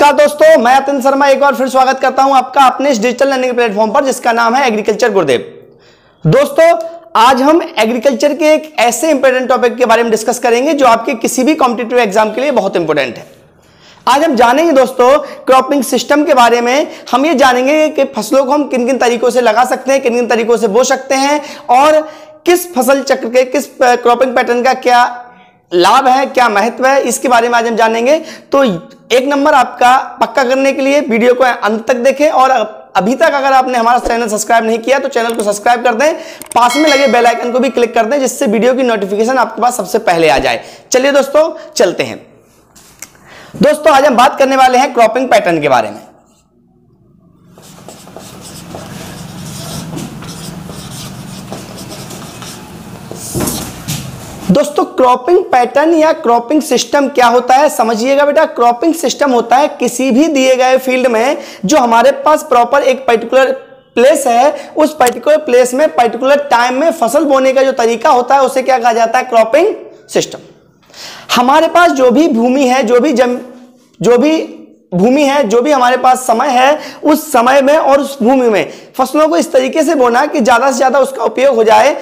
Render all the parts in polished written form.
नमस्कार दोस्तों, मैं अतन शर्मा एक बार फिर स्वागत करता हूं आपका अपने इस डिजिटल लर्निंग प्लेटफॉर्म पर जिसका नाम है एग्रीकल्चर गुरुदेव। दोस्तों, आज हम एग्रीकल्चर के एक ऐसे इंपॉर्टेंट टॉपिक के बारे में डिस्कस करेंगे जो आपके किसी भी कॉम्पिटिटिव एग्जाम के लिए बहुत इंपॉर्टेंट है। आज हम जानेंगे दोस्तों क्रॉपिंग सिस्टम के बारे में। हम ये जानेंगे कि फसलों को हम किन किन तरीकों से लगा सकते हैं, किन किन तरीकों से बो सकते हैं और किस फसल चक्र के किस क्रॉपिंग पैटर्न का क्या लाभ है, क्या महत्व है, इसके बारे में आज हम जानेंगे। तो एक नंबर आपका पक्का करने के लिए वीडियो को अंत तक देखें और अभी तक अगर आपने हमारा चैनल सब्सक्राइब नहीं किया तो चैनल को सब्सक्राइब कर दें, पास में लगे बेल आइकन को भी क्लिक कर दें जिससे वीडियो की नोटिफिकेशन आपके पास सबसे पहले आ जाए। चलिए दोस्तों चलते हैं। दोस्तों आज हम बात करने वाले हैं क्रॉपिंग पैटर्न के बारे में। दोस्तों क्रॉपिंग पैटर्न या क्रॉपिंग सिस्टम क्या होता है समझिएगा बेटा। क्रॉपिंग सिस्टम होता है किसी भी दिए गए फील्ड में जो हमारे पास प्रॉपर एक पर्टिकुलर प्लेस है, उस पर्टिकुलर प्लेस में पर्टिकुलर टाइम में फसल बोने का जो तरीका होता है उसे क्या कहा जाता है, क्रॉपिंग सिस्टम। हमारे पास जो भी भूमि है, जो भी हमारे पास समय है, उस समय में और उस भूमि में फसलों को इस तरीके से बोना कि ज्यादा से ज्यादा उसका उपयोग हो जाए।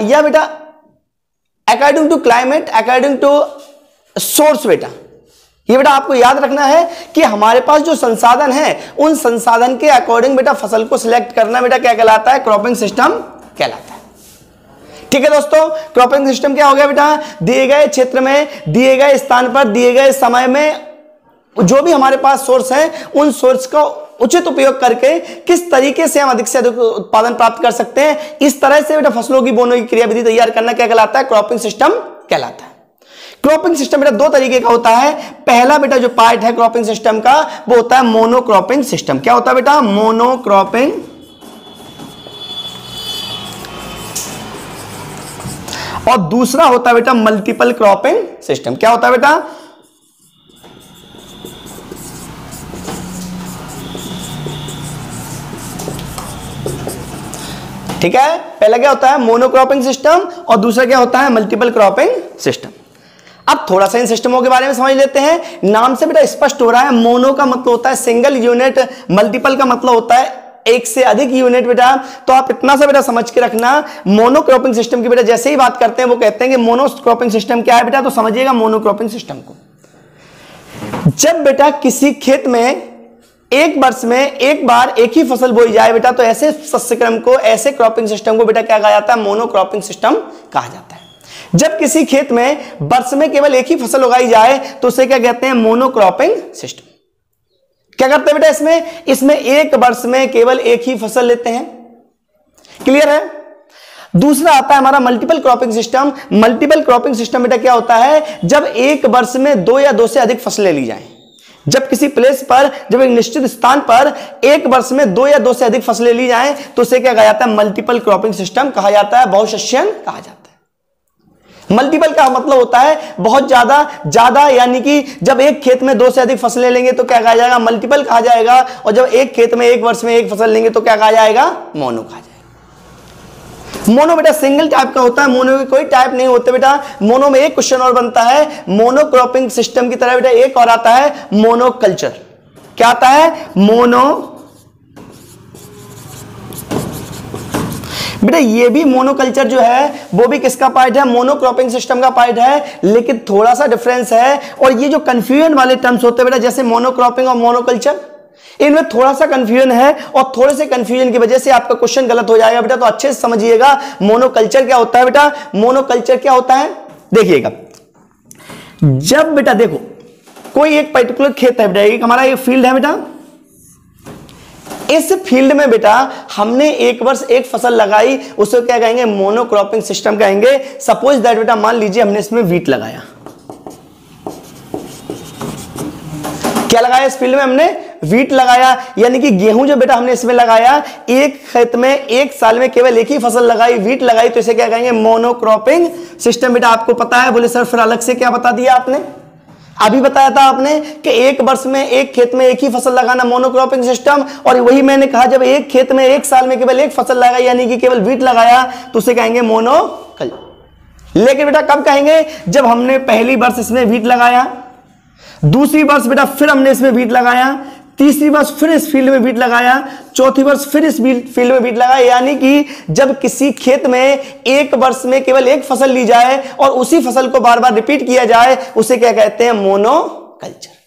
या बेटा according to climate, according to source बेटा, ये बेटा आपको याद रखना है कि हमारे पास जो संसाधन है उन संसाधन के अकॉर्डिंग बेटा फसल को सिलेक्ट करना बेटा क्या कहलाता है, क्रॉपिंग सिस्टम कहलाता है। ठीक है दोस्तों, क्रॉपिंग सिस्टम क्या हो गया बेटा, दिए गए क्षेत्र में, दिए गए स्थान पर, दिए गए समय में जो भी हमारे पास सोर्स है उन सोर्स का उचित उपयोग करके किस तरीके से हम अधिक से अधिक उत्पादन प्राप्त कर सकते हैं, इस तरह से बेटा फसलों की बोने की क्रियाविधि तैयार करना क्या कहलाता है, क्रॉपिंग सिस्टम कहलाता है। क्रॉपिंग सिस्टम बेटा दो तरीके का होता है। पहला बेटा जो पार्ट है क्रॉपिंग सिस्टम का वो होता है मोनोक्रॉपिंग सिस्टम। क्या होता है बेटा, मोनोक्रॉपिंग। और दूसरा होता है बेटा मल्टीपल क्रॉपिंग सिस्टम। क्या होता है बेटा, ठीक है। पहला क्या होता है मोनोक्रॉपिंग सिस्टम और दूसरा क्या होता है मल्टीपल क्रॉपिंग सिस्टम। अब थोड़ा सा इन सिस्टमों के बारे में समझ लेते हैं। नाम से बेटा स्पष्ट हो रहा है, मोनो का मतलब होता है सिंगल यूनिट, मल्टीपल का मतलब होता है एक से अधिक यूनिट बेटा। तो आप इतना सा बेटा समझ के रखना, मोनोक्रॉपिंग सिस्टम की बेटा जैसे ही बात करते हैं वो कहते हैं कि मोनोक्रॉपिंग सिस्टम क्या है बेटा, तो समझिएगा मोनोक्रॉपिंग सिस्टम को। जब बेटा किसी खेत में एक वर्ष में एक बार एक ही फसल बोई जाए बेटा, तो ऐसे शस्य क्रम को, ऐसे क्रॉपिंग सिस्टम को बेटा क्या कहा जाता है, मोनोक्रॉपिंग सिस्टम कहा जाता है। जब किसी खेत में वर्ष में केवल एक ही फसल उगाई जाए तो उसे क्या कहते हैं, मोनोक्रॉपिंग सिस्टम। क्या करते हैं बेटा इसमें एक वर्ष में केवल एक ही फसल लेते हैं। क्लियर है। दूसरा आता है हमारा multiple cropping system. Multiple cropping system बेटा क्या होता है, जब एक वर्ष में दो या दो से अधिक फसलें ली जाएं। जब किसी प्लेस पर, जब एक निश्चित स्थान पर एक वर्ष में दो या दो से अधिक फसलें ली जाएं तो उसे क्या कहा जाता है, मल्टीपल क्रॉपिंग सिस्टम कहा जाता है, बहुशस्यन कहा जाता है। मल्टीपल का मतलब होता है बहुत ज्यादा, यानी कि जब एक खेत में दो से अधिक फसलें लेंगे तो क्या कहा जाएगा, मल्टीपल कहा जाएगा। और जब एक खेत में एक वर्ष में एक फसल लेंगे तो क्या कहा जाएगा, मोनो कहा जाएगा। मोनो बेटा सिंगल टाइप का होता है, मोनो के कोई टाइप नहीं होते बेटा। मोनो में एक क्वेश्चन और बनता है, मोनोक्रॉपिंग सिस्टम की तरह बेटा एक और आता है मोनोकल्चर। क्या आता है, मोनो। बेटा ये भी मोनोकल्चर जो है वो भी किसका पार्ट है, मोनोक्रॉपिंग सिस्टम का पार्ट है, लेकिन थोड़ा सा डिफरेंस है। और ये जो कंफ्यूजन वाले टर्म्स होते हैं बेटा, जैसे मोनोक्रॉपिंग और मोनोकल्चर, इनमें थोड़ा सा कंफ्यूजन है और थोड़े से कंफ्यूजन की वजह से आपका क्वेश्चन गलत हो जाएगा बेटा। तो अच्छे से समझिएगा मोनोकल्चर क्या होता है बेटा। मोनोकल्चर क्या होता है, देखिएगा, जब बेटा देखो कोई एक पर्टिकुलर खेत है बेटा, एक हमारा एक फील्ड है बेटा, इस फील्ड में बेटा हमने एक वर्ष एक फसल लगाई, उसे क्या कहेंगे, मोनोक्रॉपिंग सिस्टम कहेंगे। सपोज दैट बेटा मान लीजिए हमने इसमें व्हीट लगाया। क्या लगाया इस फील्ड में, हमने व्हीट लगाया, यानी कि गेहूं जो बेटा हमने इसमें लगाया, एक खेत में एक साल में केवल एक ही फसल लगाई, व्हीट लगाई, तो इसे क्या कहेंगे, मोनोक्रॉपिंग सिस्टम। बेटा आपको पता है, बोले सर फिर अलग से क्या बता दिया आपने, अभी बताया था आपने कि एक वर्ष में एक खेत में एक ही फसल लगाना मोनोक्रॉपिंग सिस्टम। और वही मैंने कहा जब एक खेत में एक साल में केवल एक फसल लगाई यानी कि केवल व्हीट लगाया तो उसे कहेंगे मोनोकल्चर। लेकिन बेटा कब कहेंगे, जब हमने पहली वर्ष इसमें व्हीट लगाया, दूसरी वर्ष बेटा फिर हमने इसमें बीट लगाया, तीसरी वर्ष फिर इस फील्ड में बीट लगाया, चौथी वर्ष फिर इस फील्ड में बीट लगाया। यानी कि जब किसी खेत में एक वर्ष में केवल एक फसल ली जाए और उसी फसल को बार बार रिपीट किया जाए, उसे क्या कहते हैं? मोनोकल्चर।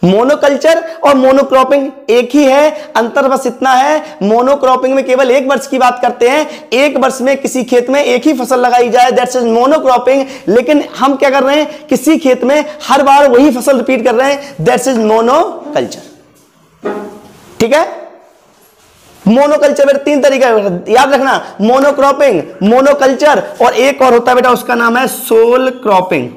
मोनोकल्चर और मोनोक्रॉपिंग एक ही है, अंतर बस इतना है, मोनोक्रॉपिंग में केवल एक वर्ष की बात करते हैं, एक वर्ष में किसी खेत में एक ही फसल लगाई जाए, दैट्स इज मोनोक्रॉपिंग। लेकिन हम क्या कर रहे हैं? किसी खेत में हर बार वही फसल रिपीट कर रहे हैं, दैट्स इज मोनोकल्चर। ठीक है, मोनोकल्चर बेटा तीन तरीका याद रखना, मोनोक्रॉपिंग, मोनोकल्चर और एक और होता है बेटा, उसका नाम है सोल क्रॉपिंग।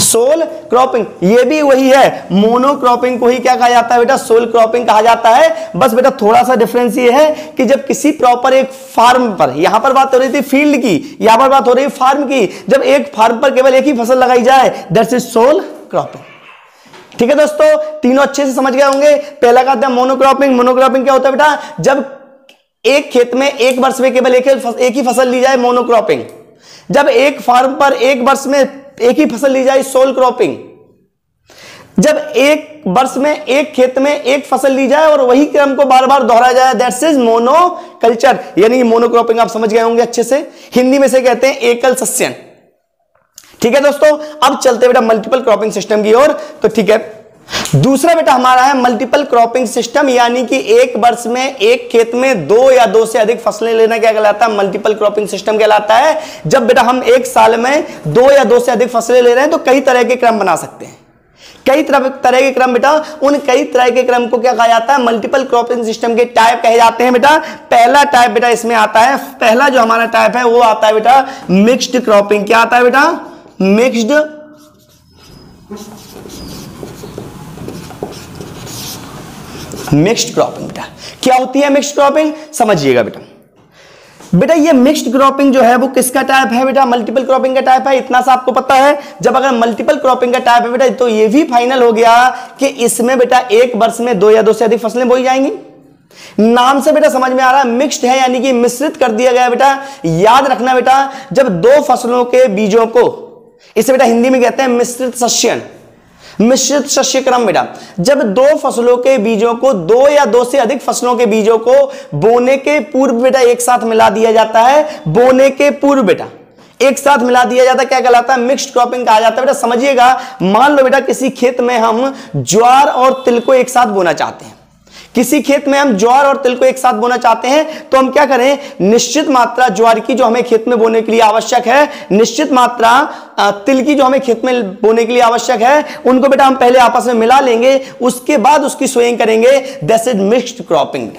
सोल क्रॉपिंग ये भी वही है, मोनोक्रॉपिंग को ही क्या कहा जाता है बेटा? सोल क्रॉपिंग कहा जाता है। बस बेटा थोड़ा सा डिफरेंस ये है कि जब किसी प्रॉपर एक फार्म पर, यहां पर बात हो रही थी फील्ड की, यहां पर बात हो रही है फार्म की, जब एक फार्म पर केवल एक ही फसल लगाई जाए, दैट्स इज सोल क्रॉपिंग। ठीक है दोस्तों, तीनों अच्छे से समझ गए होंगे। पहला कहते हैं मोनोक्रॉपिंग। मोनोक्रॉपिंग क्या होता है बेटा? जब एक खेत में एक वर्ष में केवल एक ही फसल ली जाए, मोनोक्रॉपिंग। जब एक फार्म पर एक वर्ष में एक ही फसल ली जाए, सोल क्रॉपिंग। जब एक वर्ष में एक खेत में एक फसल ली जाए और वही क्रम को बार बार दोहराया जाए, दैट्स इज मोनोकल्चर। यानी कि मोनोक्रॉपिंग आप समझ गए होंगे अच्छे से। हिंदी में से कहते हैं एकल सस्यन। ठीक है दोस्तों, अब चलते बेटा मल्टीपल क्रॉपिंग सिस्टम की ओर। तो ठीक है, दूसरा बेटा हमारा है मल्टीपल क्रॉपिंग सिस्टम, यानी कि एक वर्ष में एक खेत में दो या दो से अधिक फसलें लेना क्या कहलाता है? मल्टीपल क्रॉपिंग सिस्टम कहलाता है। जब बेटा हम एक साल में दो या दो से अधिक फसलें ले रहे हैं तो कई तरह के क्रम बना सकते हैं। कई तरह के क्रम बेटा, उन कई तरह के क्रम को क्या कहा जाता है? मल्टीपल क्रॉपिंग सिस्टम के टाइप कहे जाते हैं बेटा। पहला टाइप बेटा इसमें आता है, पहला जो हमारा टाइप है वो आता है बेटा मिक्स्ड क्रॉपिंग। क्या आता है बेटा? Mixed cropping. बेटा क्या होती है मिक्स्ड क्रॉपिंग? समझिएगा बेटा। बेटा ये मिक्स्ड क्रॉपिंग जो है वो किसका टाइप है बेटा? मल्टीपल क्रॉपिंग का टाइप है। इतना सा आपको पता है। जब अगर मल्टीपल क्रॉपिंग का टाइप है बेटा, तो ये भी फाइनल हो गया कि इसमें बेटा एक वर्ष में दो या दो से अधिक फसलें बोई जाएंगी। नाम से बेटा समझ में आ रहा है, मिक्स्ड है यानी कि मिश्रित कर दिया गया बेटा। याद रखना बेटा, जब दो फसलों के बीजों को, इसे बेटा हिंदी में कहते हैं मिश्रित सस्यन, मिश्रित शस्य क्रम। बेटा जब दो फसलों के बीजों को, दो या दो से अधिक फसलों के बीजों को बोने के पूर्व बेटा एक साथ मिला दिया जाता है, बोने के पूर्व बेटा एक साथ मिला दिया जाता है, क्या कहलाता है? मिक्स्ड क्रॉपिंग कहा जाता है। बेटा समझिएगा, मान लो बेटा किसी खेत में हम ज्वार और तिल को एक साथ बोना चाहते हैं, किसी खेत में हम ज्वार और तिल को एक साथ बोना चाहते हैं, तो हम क्या करें? निश्चित मात्रा ज्वार की जो हमें खेत में बोने के लिए आवश्यक है, निश्चित मात्रा तिल की जो हमें खेत में बोने के लिए आवश्यक है, उनको बेटा हम पहले आपस में मिला लेंगे, उसके बाद उसकी सोइंग करेंगे। That's is mixed cropping.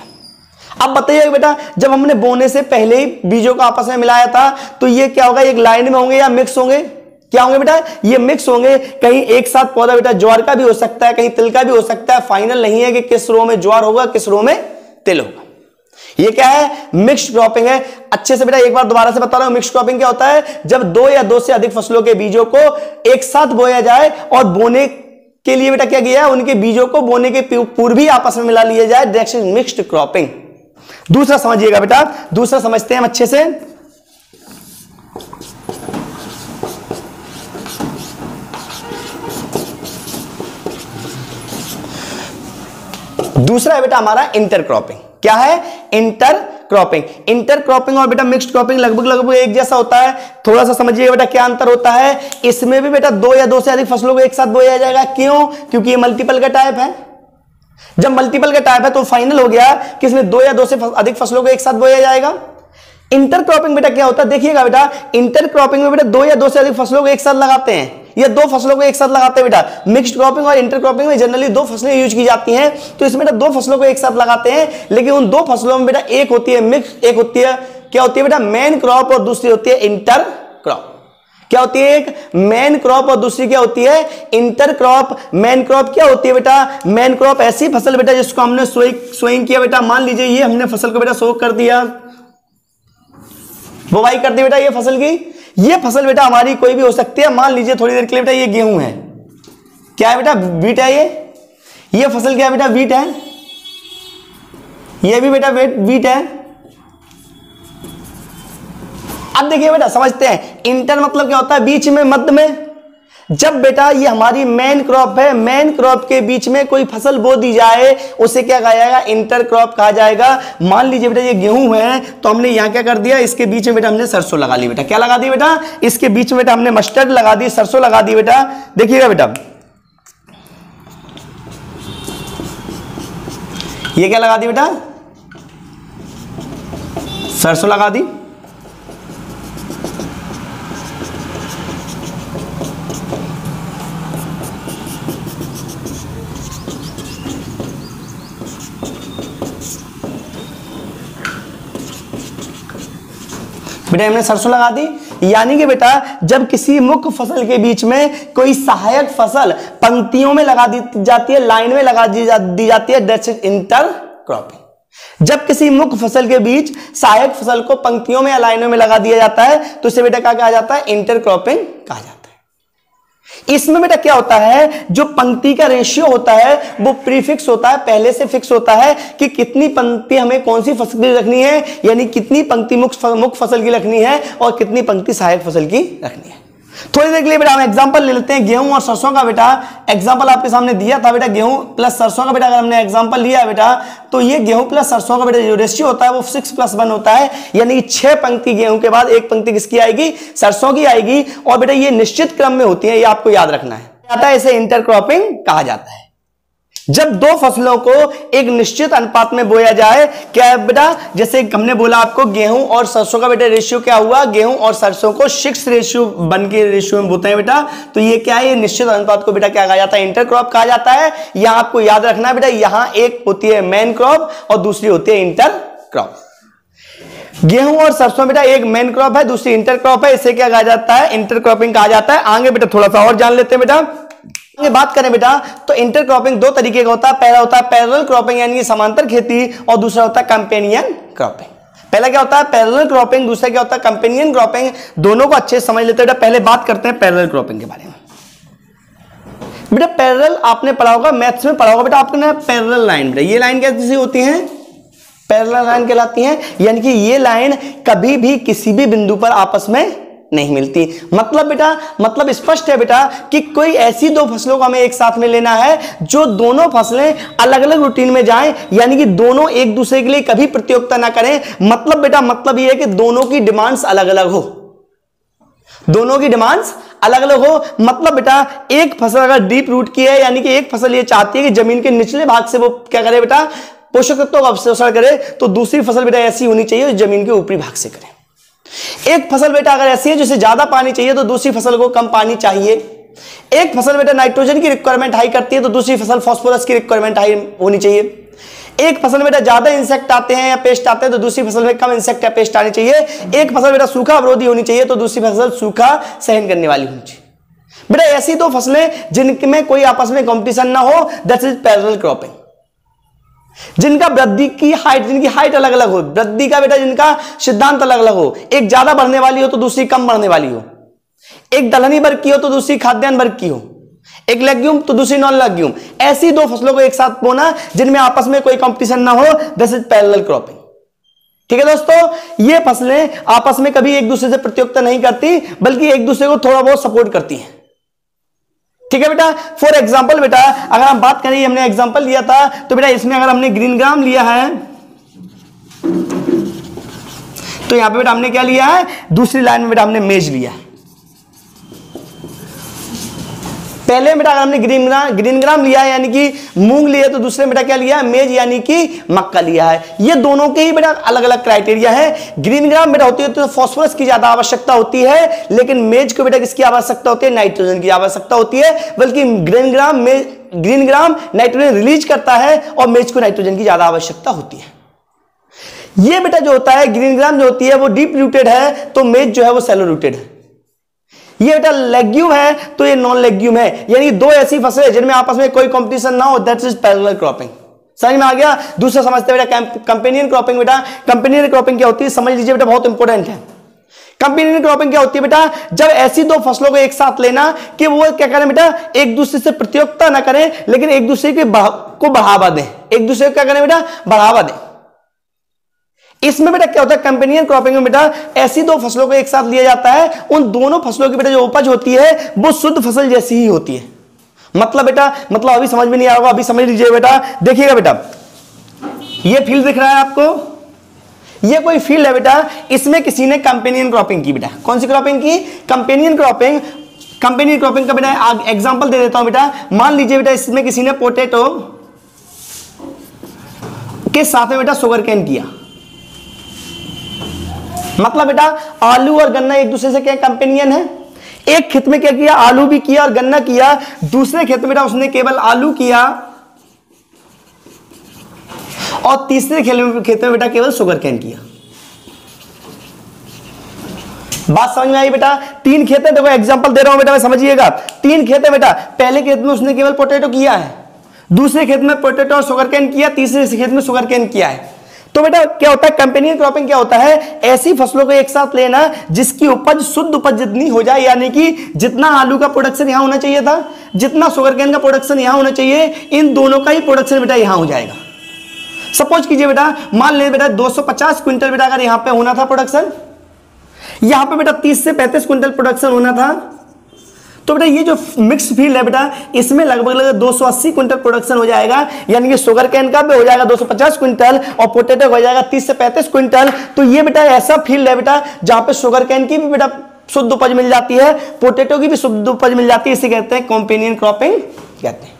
अब बताइए बेटा, जब हमने बोने से पहले ही बीजों को आपस में मिलाया था, तो ये क्या होगा? एक लाइन में होंगे या मिक्स होंगे? क्या होंगे बेटा? ये मिक्स होंगे। कहीं एक साथ पौधा बेटा ज्वार का भी हो सकता है, कहीं तिल का भी हो सकता है। फाइनल नहीं है कि किस रो में ज्वार होगा, किस रो में तिल होगा। ये क्या है? मिक्स्ड क्रॉपिंग है। अच्छे से बेटा एक बार दोबारा से बता रहा हूं, मिक्स्ड क्रॉपिंग क्या होता है? जब दो या दो से अधिक फसलों के बीजों को एक साथ बोया जाए और बोने के लिए बेटा क्या किया है? उनके बीजों को बोने के पूर्व ही आपस में मिला लिया जाए। That's is mixed cropping. दूसरा समझिएगा बेटा, दूसरा समझते हैं हम अच्छे से। दूसरा है बेटा हमारा इंटर क्रॉपिंग। क्या है? Inter cropping. इंटर क्रॉपिंग और बेटा मिक्स्ड क्रॉपिंग लगभग एक जैसा होता है। थोड़ा सा समझिए बेटा क्या अंतर होता है। इसमें भी बेटा दो या दो से अधिक फसलों को एक साथ बोया जाएगा। क्यों? क्योंकि ये मल्टीपल का टाइप है। जब मल्टीपल का टाइप है तो फाइनल हो गया कि इसमें दो या दो से अधिक फसलों को एक साथ बोया जाएगा। इंटर क्रॉपिंग बेटा क्या होता है? देखिएगा बेटा, इंटर क्रॉपिंग में बेटा दो या दो से अधिक फसलों को एक साथ लगाते हैं, या दो फसलों को एक साथ लगाते हैं बेटा। मिक्स्ड क्रॉपिंग और इंटर क्रॉपिंग में जनरली दो फसलें यूज की जाती हैं, तो इसमें बेटा दो फसलों को एक साथ लगाते हैं। लेकिन उन दो फसलों में बेटा एक होती है मिक्स, एक होती है क्या होती है बेटा? मेन क्रॉप, और दूसरी होती है इंटर क्रॉप। क्या होती है? एक मेन क्रॉप और दूसरी क्या होती है? Inter crop. मेन क्रॉप क्या होती है बेटा? मेन क्रॉप ऐसी फसल बेटा जिसको हमने सोइंग किया बेटा। मान लीजिए ये हमने फसल को बेटा सो कर दिया, बुवाई कर दी बेटा ये फसल की। ये फसल बेटा हमारी कोई भी हो सकती है। मान लीजिए थोड़ी देर के लिए बेटा ये गेहूं है, क्या है बेटा? वीट है। ये फसल क्या है बेटा? वीट है। ये भी बेटा वीट है। अब देखिए बेटा समझते हैं, इंटर मतलब क्या होता है, बीच में, मध्य में। जब बेटा ये हमारी मेन क्रॉप है, मेन क्रॉप के बीच में कोई फसल बो दी जाए उसे क्या कहा जाएगा, इंटर क्रॉप कहा जाएगा। मान लीजिए बेटा ये गेहूं है, तो हमने यहां क्या कर दिया, इसके बीच में बेटा हमने सरसों लगा ली। बेटा क्या लगा दी बेटा, इसके बीच में बेटा हमने मस्टर्ड लगा दी, सरसों लगा दी। बेटा देखिएगा बेटा ये क्या लगा दी बेटा, सरसों लगा दी। बेटा हमने सरसों लगा दी। यानी कि बेटा जब किसी मुख्य फसल के बीच में कोई सहायक फसल पंक्तियों में लगा दी जाती है, लाइन में लगा दी जाती है, दैट्स इंटर क्रॉपिंग। जब किसी मुख्य फसल के बीच सहायक फसल को पंक्तियों में या लाइनों में लगा दिया जाता है तो इसे बेटा क्या कहा जाता है, इंटर क्रॉपिंग कहा जाता है। इसमें बेटा क्या होता है, जो पंक्ति का रेशियो होता है वो प्रीफिक्स होता है, पहले से फिक्स होता है कि कितनी पंक्ति हमें कौन सी फसल की रखनी है, यानी कितनी पंक्ति मुख्य फसल की रखनी है और कितनी पंक्ति सहायक फसल की रखनी है। थोड़ी देर के लिए बेटा हम एग्जांपल ले लेते हैं गेहूं और सरसों का। बेटा एग्जांपल आपके सामने दिया था बेटा, गेहूं प्लस सरसों का। बेटा अगर हमने एग्जांपल लिया है बेटा, तो ये गेहूं प्लस सरसों का बेटा जो रेशियो होता है वो 6+1 होता है। यानी 6 पंक्ति गेहूं के बाद 1 पंक्ति किसकी आएगी, सरसों की आएगी। और बेटा ये निश्चित क्रम में होती है, ये आपको याद रखना है। आता है इसे इंटरक्रॉपिंग कहा जाता है। जब दो फसलों को एक निश्चित अनुपात में बोया जाए, क्या है बेटा, जैसे हमने बोला आपको गेहूं और सरसों का बेटा रेशियो क्या हुआ, गेहूं और सरसों को 6 रेशियो बन के रेशियो में बोते हैं बेटा। तो ये क्या है, ये निश्चित अनुपात को बेटा क्या कहा जाता है, इंटरक्रॉप कहा जाता है। यहां आपको याद रखना है बेटा, यहां एक होती है मेन क्रॉप और दूसरी होती है इंटर क्रॉप। गेहूं और सरसों बेटा एक मेन क्रॉप है, दूसरी इंटर क्रॉप है, इसे क्या कहा जाता है, इंटरक्रॉपिंग कहा जाता है। आगे बेटा थोड़ा सा और जान लेते हैं बेटा। बात करें बेटा तो इंटरक्रॉपिंग 2 तरीके का होता है। पहला होता है पैरेलल क्रॉपिंग यानी समांतर खेती, और दूसरा होता है कंपेनियन क्रॉपिंग। पहला क्या होता है पैरेलल क्रॉपिंग, दूसरा क्या होता है कंपेनियन क्रॉपिंग। दोनों को अच्छे से समझ लेते हैं बेटा। पहले बात करते हैं पैरेलल क्रॉपिंग के बारे में। बेटा पैरेलल आपने पढ़ा होगा, मैथ्स में पढ़ा होगा बेटा आपने, पैरेलल लाइन। बेटा ये लाइन कैसी होती है, पैरेलल लाइन कहलाती है। यानी कि ये लाइन कभी भी किसी भी बिंदु पर आपस में नहीं मिलती। मतलब बेटा मतलब स्पष्ट है बेटा कि कोई ऐसी 2 फसलों को हमें एक साथ में लेना है जो दोनों फसलें अलग अलग रूटीन में जाएं, यानी कि दोनों एक दूसरे के लिए कभी प्रतियोगिता ना करें। मतलब बेटा मतलब ये है कि दोनों की डिमांड्स अलग अलग हो, दोनों की डिमांड्स अलग अलग हो। मतलब बेटा एक फसल अगर डीप रूट की है, यानी कि एक फसल ये चाहती है कि जमीन के निचले भाग से वो क्या करे बेटा, पोषक तत्वों का अवशोषण करे, तो दूसरी फसल बेटा ऐसी होनी चाहिए जो जमीन के ऊपरी भाग से करे। एक फसल बेटा अगर ऐसी है जिसे ज्यादा पानी चाहिए तो दूसरी फसल को कम पानी चाहिए। एक फसल बेटा नाइट्रोजन की रिक्वायरमेंट हाई करती है तो दूसरी फसल फास्फोरस की रिक्वायरमेंट हाई होनी चाहिए। एक फसल में बेटा ज्यादा इंसेक्ट आते हैं या पेस्ट आते हैं तो दूसरी फसल में कम इंसेक्ट या पेस्ट आनी चाहिए। एक फसल बेटा सूखा अवरोधी होनी चाहिए तो दूसरी फसल सूखा सहन करने वाली होनी चाहिए। बेटा ऐसी 2 फसलें जिनमें कोई आपस में कंपटीशन ना हो, दैट इज पैरेलल क्रॉपिंग। जिनका वृद्धि की हाइट, जिनकी हाइट अलग अलग हो, वृद्धि का बेटा जिनका सिद्धांत अलग अलग हो, एक ज्यादा बढ़ने वाली हो तो दूसरी कम बढ़ने वाली हो, एक दलहनी वर्ग की हो तो दूसरी खाद्यान्न वर्ग की हो, एक लेग्यूम तो दूसरी नॉन लेग्यूम। ऐसी 2 फसलों को एक साथ बोना जिनमें आपस में कोई कंपटीशन ना हो, दिस इज पैरेलल क्रॉपिंग। ठीक है दोस्तों, ये फसलें आपस में कभी एक दूसरे से प्रतियोगिता नहीं करती बल्कि एक दूसरे को थोड़ा बहुत सपोर्ट करती हैं। ठीक है बेटा। फॉर एग्जाम्पल बेटा अगर हम बात करें, हमने एग्जाम्पल लिया था तो बेटा इसमें अगर हमने ग्रीन ग्राम लिया है तो यहां पे बेटा हमने क्या लिया है, दूसरी लाइन में बेटा हमने मेज लिया है। पहले बेटा अगर हमने ग्रीन ग्राम लिया है यानी कि मूंग लिया, तो दूसरे बेटा क्या लिया है, मेज यानी कि मक्का लिया है। ये दोनों के ही बेटा अलग अलग क्राइटेरिया है। ग्रीन ग्राम बेटा होती है तो फास्फोरस की ज्यादा आवश्यकता होती है, लेकिन मेज को बेटा किसकी आवश्यकता होती है, नाइट्रोजन की आवश्यकता होती है। बल्कि ग्रीन ग्राम नाइट्रोजन रिलीज करता है और मेज को नाइट्रोजन की ज्यादा आवश्यकता होती है। ये बेटा जो होता है ग्रीन ग्राम जो होती है वो डीप रूटेड है, तो मेज जो है वो सैलो रूटेड है। ये बेटा लेग्यूम है तो ये नॉन लेग्यूम है। यानी 2 ऐसी फसलें जिनमें आपस में कोई कंपटीशन ना हो, दैट इज पैरेलल क्रॉपिंग। समझ में आ गया। दूसरा समझते हैं बेटा कंपेनियन क्रॉपिंग। बेटा कंपेनियन क्रॉपिंग क्या होती है, समझ लीजिए बेटा, बहुत इंपॉर्टेंट है। कंपेनियन क्रॉपिंग क्या होती है बेटा, जब ऐसी 2 फसलों को एक साथ लेना कि वो क्या करें बेटा, एक दूसरे से प्रतियोगिता ना करें लेकिन एक दूसरे को बढ़ावा दें। एक दूसरे को क्या करें बेटा, बढ़ावा दें। इसमें बेटा क्या होता है, कंपेनियन क्रॉपिंग में बेटा ऐसी दो फसलों को एक साथ लिया जाता है, उन दोनों फसलों की बेटा जो उपज होती है वो शुद्ध फसल जैसी ही होती है। मतलब बेटा, मतलब अभी समझ में नहीं आ रहा, अभी समझ लीजिए बेटा। देखिएगा बेटा, ये फील्ड दिख रहा है आपको, ये कोई फील्ड है बेटा, इसमें किसी ने कंपेनियन क्रॉपिंग की बेटा। कौन सी क्रॉपिंग की? Companion cropping. कंपेनियन क्रॉपिंग का बेटा एग्जांपल दे देता हूं बेटा। मान लीजिए बेटा इसमें किसी ने पोटैटो के साथ में बेटा शुगर केन किया। मतलब बेटा आलू और गन्ना एक दूसरे से क्या कंपेनियन है। एक खेत में क्या किया, आलू भी किया और गन्ना किया। दूसरे खेत में बेटा उसने केवल आलू किया और तीसरे खेत में बेटा केवल शुगर केन किया। बात समझ में आई बेटा? तीन खेत है, देखो एग्जांपल दे रहा हूं बेटा, समझिएगा। तीन खेत है बेटा, पहले खेत में उसने केवल पोटैटो किया है, दूसरे खेत में पोटैटो और शुगर केन किया, तीसरे खेत में शुगर केन किया है। तो बेटा क्या होता है, कंपेनियन क्रॉपिंग क्या होता है, ऐसी फसलों को एक साथ लेना जिसकी उपज शुद्ध उपज जितनी हो जाए, यानी कि जितना आलू का प्रोडक्शन यहां होना चाहिए था, जितना शुगर केन का प्रोडक्शन यहां होना चाहिए, इन दोनों का ही प्रोडक्शन बेटा यहां हो जाएगा। सपोज कीजिए बेटा, मान ले बेटा 250 क्विंटल बेटा अगर यहां पे होना था प्रोडक्शन, यहां पे बेटा 30 से 35 क्विंटल प्रोडक्शन होना था, तो बेटा ये जो मिक्स फील्ड है बेटा, इसमें लगभग 280 क्विंटल प्रोडक्शन हो जाएगा। यानी कि शुगर केन का भी हो जाएगा 250 क्विंटल और पोटैटो हो जाएगा 30 से 35 क्विंटल। तो ये बेटा ऐसा फील्ड है बेटा जहां पे शुगर केन की भी बेटा शुद्ध उपज मिल जाती है, पोटैटो की भी शुद्ध उपज मिल जाती है। इसे कहते हैं कंपेनियन क्रॉपिंग कहते हैं।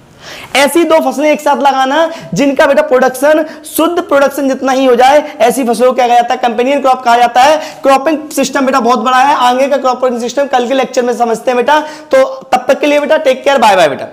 ऐसी दो फसलें एक साथ लगाना जिनका बेटा प्रोडक्शन शुद्ध प्रोडक्शन जितना ही हो जाए, ऐसी फसलों को क्या कहा जाता है, कंपेनियन क्रॉप कहा जाता है। क्रॉपिंग सिस्टम बेटा बहुत बड़ा है, आगे का क्रॉपिंग सिस्टम कल के लेक्चर में समझते हैं बेटा। तो तब तक के लिए बेटा टेक केयर, बाय बाय बेटा।